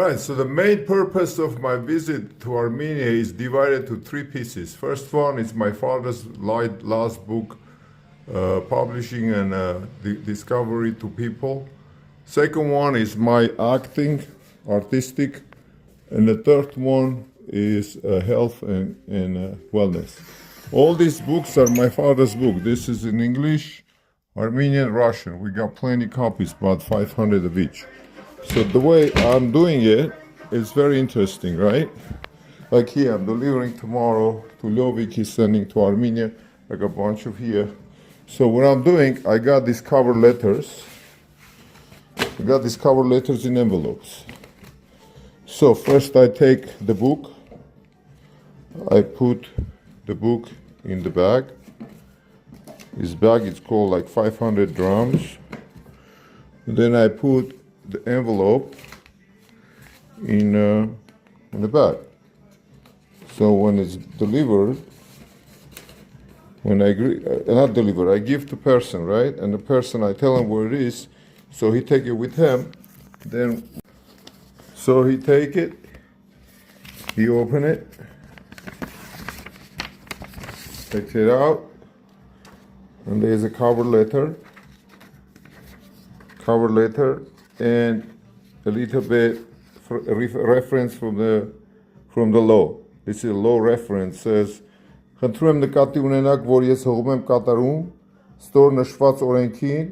Right, so the main purpose of my visit to Armenia is divided to three pieces. First one is my father's last book, publishing and discovery to people. Second one is my acting, artistic, and the third one is health and wellness. All these books are my father's book. This is in English, Armenian, Russian. We got plenty copies, about 500 of each. So the way I'm doing it is very interesting, right? Like here, I'm delivering tomorrow to Lovik, he's sending to Armenia. I got a bunch of here. So what I'm doing, I got these cover letters. I got these cover letters in envelopes. So first I take the book. I put the book in the bag. This bag is called like 500 drams. And then I put the envelope in the bag. So when it's delivered, when I not deliver, I give to person, right? And the person, I tell him where it is, so he take it with him. Then, so he take it, he open it, takes it out, and there's a cover letter, and a little bit reference from the law. This is a law reference. Says, խնդրում եմ նկատի ունենաք, որ ես հողում եմ կատարում ստոր նշված օրենքին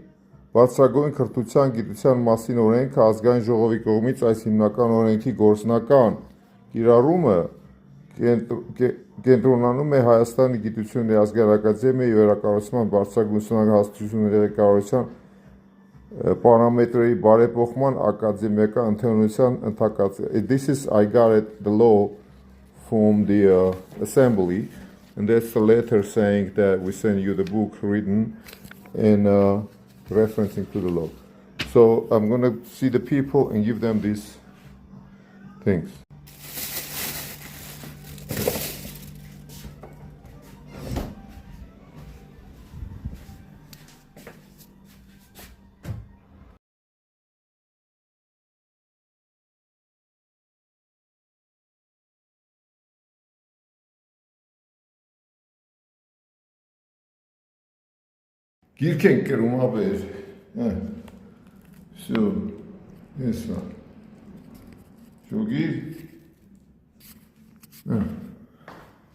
բարձրագույն քրթության գիտության մասին օրենքը ազգային ժողովի կողմից այս հիմնական օրենքի գործնական կիրառումը կենտրոնանում է Հայաստանի գիտությունների ազգային ակադեմիայի վերակառուցման բարձրագույն ուսումնական ղեկավարության Parametri բարեփոխման ակադեմիական ընդհանրության ընդհակած. This is, I got it, the law from the assembly, and that's the letter saying that we send you the book written and referencing to the law. So I'm going to see the people and give them these things. Գիրքեն կրում ապեր, всё, հեսա, շոգիր,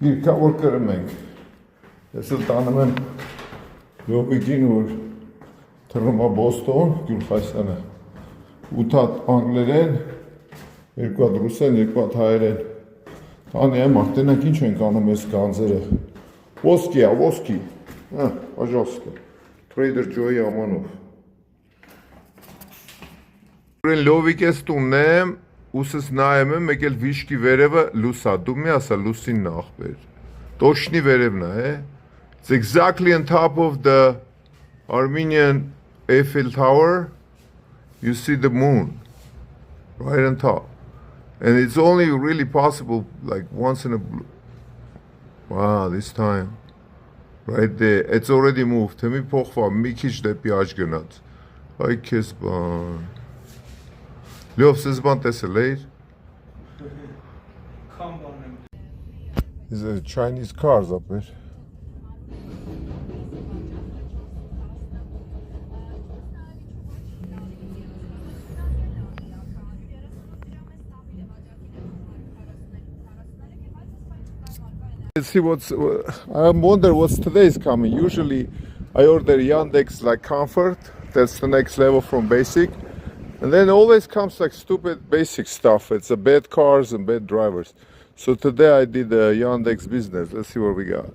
գիրքա որ կրում ենք, ես էլ տանում եմ լովիկին, որ թռնում է Բոստոն, Գյուլխայսյանը, 8 հատ անգլերեն, 2 հատ ռուսեն, 2 հատ հայերեն, տանի եմ, արտենակ ինչ ենք անում ես գանձերը, ոսկի, պաժասկը, Trader Joy ամանով։ Ուրեն լովիկ ես տունն եմ, ուսս նայեմ եմ, մեկ էլ վիշկի վերևը լուսա, դու մի ասա լուսինն աղբեր, տոշնի վերևն է, It's exactly on top of the Armenian Eiffel Tower, you see the moon, right on top. And it's only really possible like once in a blue, wow, this time. Right there, it's already moved. Թեմի փոխվա, մի քիչ դեպի աջ գնաց։ Այ քեզ բան։ Լյով, սեզ բան տեսել էիր։ These are Chinese cars up there. Let's see I wonder what's today's coming. Usually I order Yandex like Comfort, that's the next level from basic. And then always comes like stupid basic stuff. It's a bad cars and bad drivers. So today I did the Yandex business. Let's see what we got.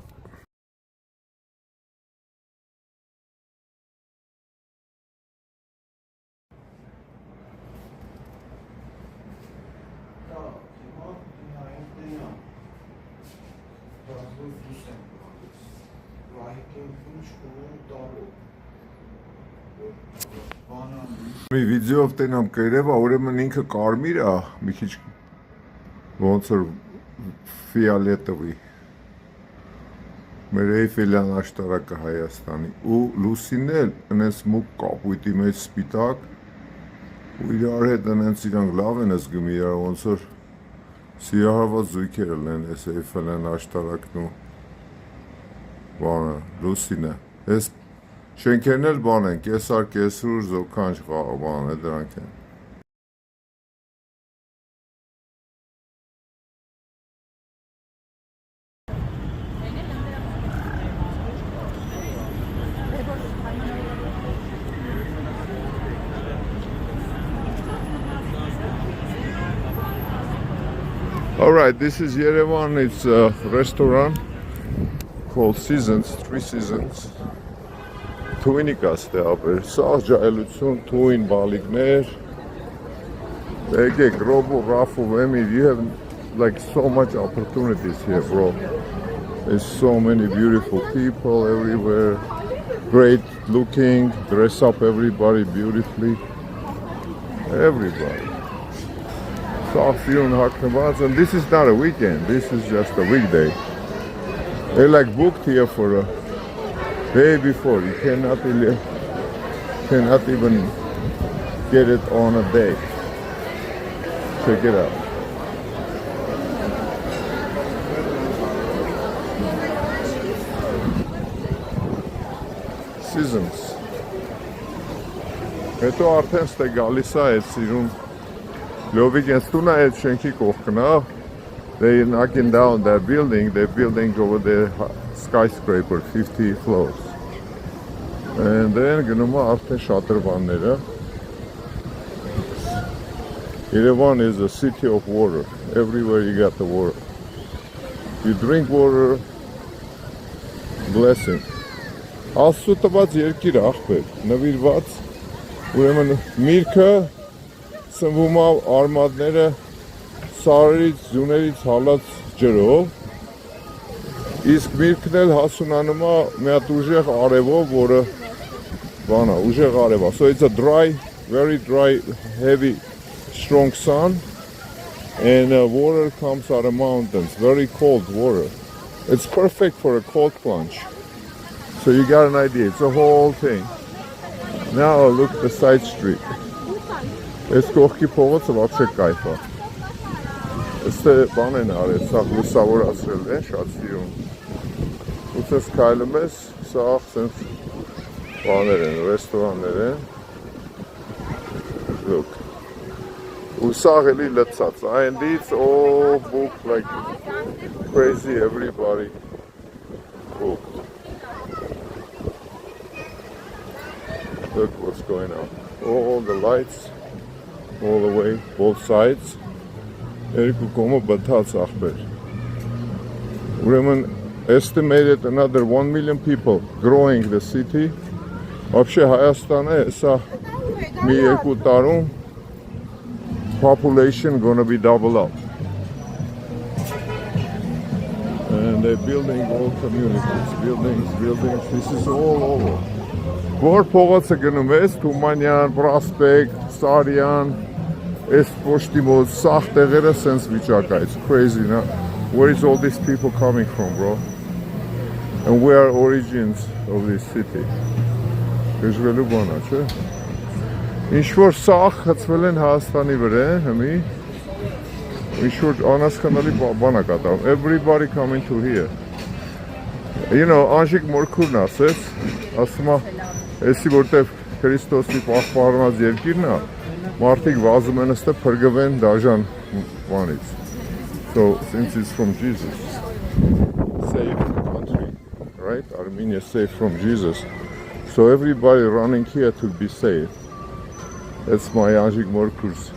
Մի վիդեոով տենամ կերևա, ուրեմն ինքը կարմիր է, մի քիչ ոնց որ ֆիալետովի, մեր Էյֆելյան աշտարակը Հայաստանի, ու լուսինն էլ ընես մուկ կապույտի մեջ սպիտակ, ու իրար հետ այնց իրանք լավ են զգում իրար ոնց որ սիրահարված զույգեր են այս Էյֆելեն աշտարակն ու բանը լուսինը այս շենքերն էլ բան են կեսար կեսրուր զոքանչ բան է դրանք են Alright, this is Yerevan. It's a restaurant called Seasons, Three Seasons. Թույնիկաս դե ապեր, սաղ ջայլություն, թույն բալիկներ. Եկեք, Robo, Rafu, Emir, you have like so much opportunities here, bro. There's so many beautiful people everywhere. Great looking, dress up everybody beautifully. Everybody. And this is not a weekend, this is just a weekday. They like booked here for a day before. You cannot even get it on a day. Check it out. Seasons. Հետո արդեն ստե գալիս է այդ սիրուն Լովիգենս տունը այդ շենքի կողքն է They're knocking down that building, they're building over there skyscraper, 50 floors. And then գնում է արդեն շատրվանները Yerevan is a city of water. Everywhere you got the water. You drink water, blessing. Աստծո տված երկիր աղբեր, նվիրված, ուրեմն միրգը սնվում է արմատները սարերից, ձյուներից հալած ջրով, իսկ միրգն էլ հասունանում է մի հատ ուժեղ արևով, որը բան է, ուժեղ արև է. So it's a dry, very dry, heavy, strong sun, and water comes out of mountains, very cold water. It's perfect for a cold plunge. So you got an idea, it's a whole thing. Now look the side street. Այս կողքի փողոցը вообще կայֆ է։ Այստեղ բան են արել, սա լուսավորացրել են, շատ սիրուն։ Ու ցես քայլում ես, սա սենց բաներ են, ռեստորաններ են։ Look. Ու սա էլի լցած, and it's all booked like crazy, everybody booked. Look what's going on. All the lights, all the way, both sides. Երկու կողմը բթած ախպեր։ Ուրեմն estimated another 1 million people growing the city. Вообще Հայաստանը սա մի երկու տարում population gonna be double up. And they're building all communities, buildings, this is all over. Որ փողոցը գնում ես, Թումանյան, Պրոսպեկտ, Սարյան, այս պոշտի մոտ, սաղ տեղերը սենց վիճակա, it's crazy, no? Where is all these people coming from, bro? And where are origins of this city? Գժվելու բանա, չէ? Ինչ-որ սաղ խծվել են Հայաստանի վրա, հմի, ինչ-որ անասխանալի բանա կատարում, everybody coming to here. You know, Անժիկ Մորքուրն ասեց, ասում է, Էսի որտև Քրիստոսի պահպանված երկիրն է, մարդիկ վազում են ստե փրկվեն դաժան բանից. So, since it's from Jesus, saved country, right? Armenia saved from Jesus. So everybody running here to be saved. That's my Anjik Morkur's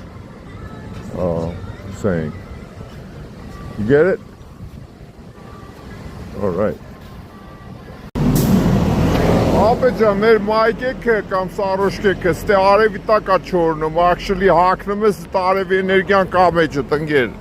saying. You get it? All right. Ապեջան, մեր մայկեքը կամ սարոշկեքը ստե արևի տակա չորնում, actually հակնում ես արևի էներգիան կա մեջը, տնգեր։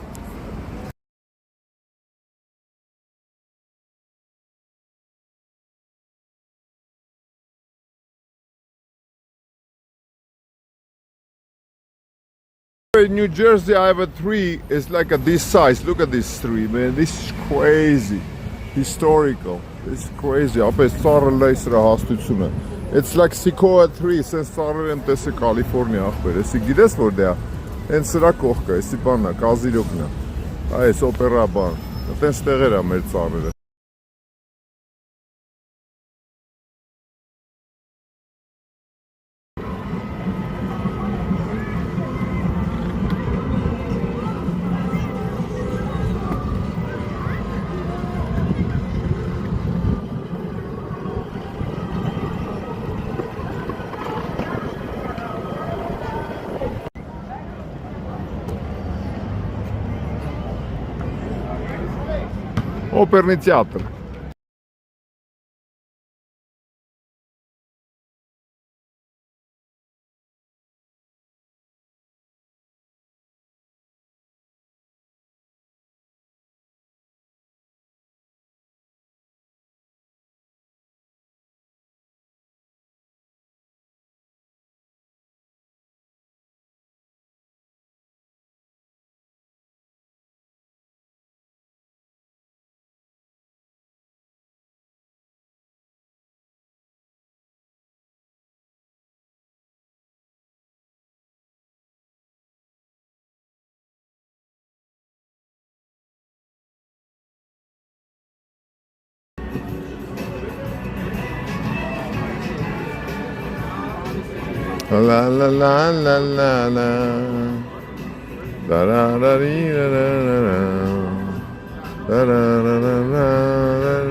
In New Jersey, I have a tree, it's like this size. Look at this tree, man, this is crazy, historical. It's crazy. Ապես ծառը լայսրա հաստությունը։ It's like Sequoia tree, sense ծառեր եմ տեսել Կալիֆոռնիա ախպեր, էսի գիտես որ դե է, հենց սրա կողքը, էսի բանն է, կազիրոկն է, այս օպերա բան, այդպես տեղեր է մեր ծառերը։ Оперный театр. La la la la la la. Da da da da da da da. Da da da da da.